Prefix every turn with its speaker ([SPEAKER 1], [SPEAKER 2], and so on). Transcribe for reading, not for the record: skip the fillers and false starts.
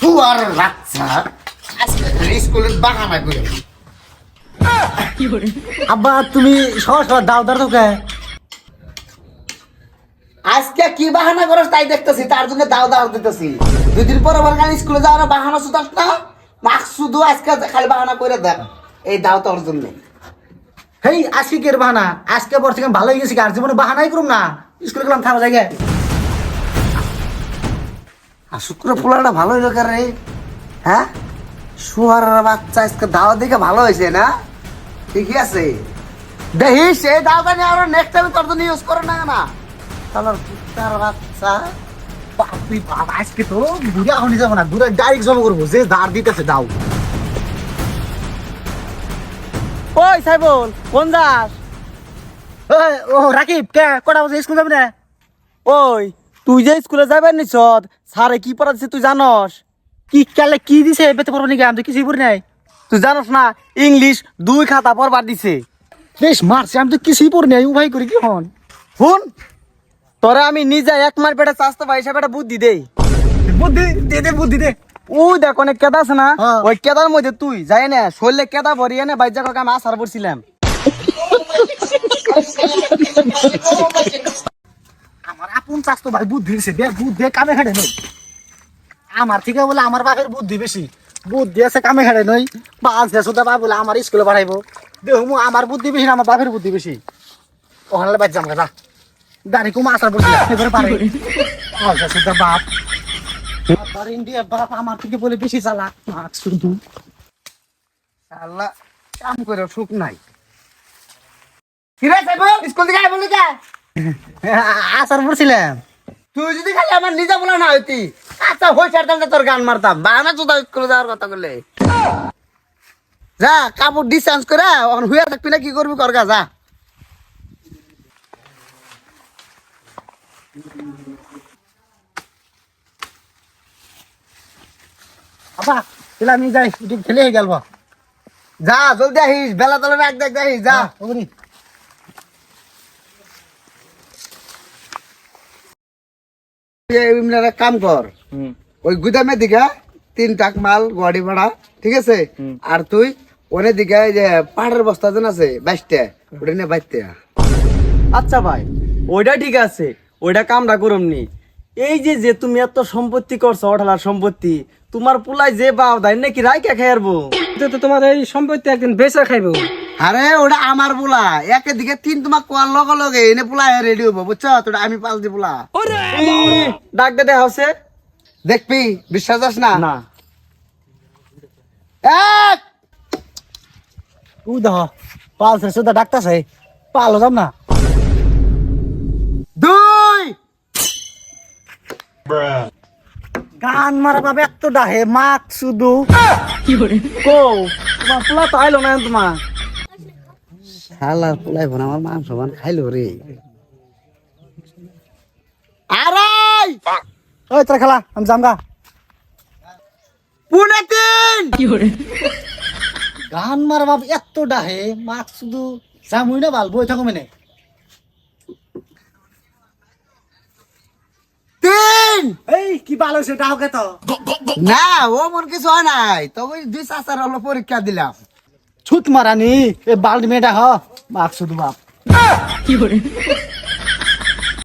[SPEAKER 1] শুয়ার বাচ্চা আজকে স্কুলে বাহানা করে।
[SPEAKER 2] আব্বা তুমি সহজ দাও দাও তোকে
[SPEAKER 1] আজকে কি বাহানা করছ তাই দেখতেছি, তার জন্য দাও দাও দিতেছি। দুদিন পর আবার কাল স্কুলে যাওয়ার বাহানা শুধাস না, শুধু আজকে খালি বাহানা করে দেখ। এই দাও তোর জন্য।
[SPEAKER 2] হেই আজকে কি এর বাহানা? আজকে পর থেকে ভালো হয়ে গেছি, আর জীবনে বাহানাই করুম না। স্কুলে গেলাম থাকা জায়গায়
[SPEAKER 1] আর শুক্র পোলাটা ভালো হইলো কার রে? হ্যাঁ, শুয়ার বাচ্চা আজকে দাও দেখে ভালো হয়েছে না? ঠিকই আছে, দেখিস এই দাওটা নিয়ে আরো নেক্সট টাইম তোর জন্য ইউজ করে না না তাহলে কুত্তার বাচ্চা।
[SPEAKER 2] বাপরে বাপ, আজকে তো ঘুরে এখনই যাবো না, ঘুরে ডাইরেক্ট জমা করবো যে ধার দিতেছে দাও।
[SPEAKER 3] ওই সাইবল কোন যাস?
[SPEAKER 2] ও রাকিব কে কটা বছর স্কুল যাবি না?
[SPEAKER 3] ওই তুই যে স্কুলে যাবেন নিছ স্যারে কি পড়া দিছে তুই জানস?
[SPEAKER 2] কি কালে কি দিছে পেতে পারবো নাকি? আমি তো কিছুই পড়ি নাই।
[SPEAKER 3] তুই জানস না ইংলিশ 2 খাতা পড়বার দিছে।
[SPEAKER 2] বেশ মারছে, আমি তো কিছুই পড়ি নাই। উভাই করি কি হন
[SPEAKER 3] শুন, তোরে আমি নিজে এক মার পেটে চাস্তে ভাই হিসাবে একটা বুদ্ধি দেই।
[SPEAKER 2] বুদ্ধি দে দে, বুদ্ধি দে।
[SPEAKER 3] ওই দেখ অনেক কেদা আছে না,
[SPEAKER 2] হ্যাঁ।
[SPEAKER 3] ওই কেদার মধ্যে তুই যাই না শরীরে কেদা ভরিয়ে নে বাইজা কাকা আমি আসার পড়ছিলাম।
[SPEAKER 2] আমার আপন চাস্তো ভাই বুদ্ধি দিছে, দে বুদ্ধি কামে খাটে নই। আমার থেকে বলে আমার বাপের বুদ্ধি বেশি, বুদ্ধি আছে কামে খাটে নই। বাস সুদা বাপ বলে আমার স্কুলে পাঠাইবো, দেখো আমার বুদ্ধি বেশি না আমার বাপের বুদ্ধি বেশি। ওখানে বাদ যাম গা গাড়ি কুমা আসার পড়ছিলাম এবারে পারে সুদা বাপ। আবার ইন্ডিয়া বাপ আমার থেকে বলে বেশি চালাক। শুধু
[SPEAKER 1] আল্লাহ কাম করে সুখ নাই। কিরে সাইবল স্কুল থেকে আয় বলি কে?
[SPEAKER 2] আসার পড়ছিলাম।
[SPEAKER 1] তুই যদি খালি আমার নিজে বলা না হইতি, আচ্ছা হই ছাড়তাম না, তোর গান মারতাম। বাহানা চোদা স্কুলে যাওয়ার কথা বললে যা কাপড় ডিসচার্জ করে হুইয়া থাকবি না, কি করবি কর গা যা।
[SPEAKER 2] আবা তাহলে আমি যাই, একটু খেলে হয়ে গেল।
[SPEAKER 1] যা জলদি আহিস, বেলা তলে রাখ দেখ দেখিস যা।
[SPEAKER 2] ওগুলি
[SPEAKER 1] এমনি একটা কাম কর, ওই গুদামের দিকে 3 টাক মাল গাড়ি ভাড়া, ঠিক আছে? আর তুই ওনের দিকে যে পাহাড়ের বস্তা যেন আছে 22টা, ওটা নিয়ে বাইতে।
[SPEAKER 3] আচ্ছা ভাই ওইটা ঠিক আছে, ওইটা কামটা করমনি। এই যে যে তুমি এত সম্পত্তি করছো, অঢালার সম্পত্তি, তোমার পুলাই যে বাপ দাই নাকি রাইকা খাইয়ারবো?
[SPEAKER 4] তো তোমার এই সম্পত্তি একদিন বেচা খাইবো।
[SPEAKER 1] আরে ওটা আমার পোলা, একের দিকে 3 তোমার কোয়ার লগে লগে এনে পোলা রেডি হবো, বুঝছো? তোটা আমি পাল দি পোলা
[SPEAKER 3] ডাক দে দেখা হচ্ছে
[SPEAKER 1] দেখবি, বিশ্বাস আছে না?
[SPEAKER 3] না।
[SPEAKER 1] এক
[SPEAKER 2] তুই দেখ পালছে সুদা ডাক্তারছে, পালো যাম না।
[SPEAKER 1] 2
[SPEAKER 2] গান মারা পাবে এত ডাহে মাক শুধু
[SPEAKER 3] কো তোমার পুলা তো আইলো না তোমার।
[SPEAKER 1] শালার পোলাই ভন আমার মাংস ভান খাইলো রে। আড়াই
[SPEAKER 2] ওই তোরা খেলা আমি যাম গা।
[SPEAKER 1] 3
[SPEAKER 2] গান মারা বাপ এত ডাহে মাক শুধু যামুই না ভাল বই থাকো মেনে।
[SPEAKER 1] 3
[SPEAKER 2] এই কি ভালো হয়েছে ডাহকে তো
[SPEAKER 1] না ও মন কিছু হয় নাই, তবে 2 চাচার হলো পরীক্ষা দিলাম।
[SPEAKER 2] ছুট মারানি এ বাল্ড মেয়েটা হ মাক শুধু বাপ।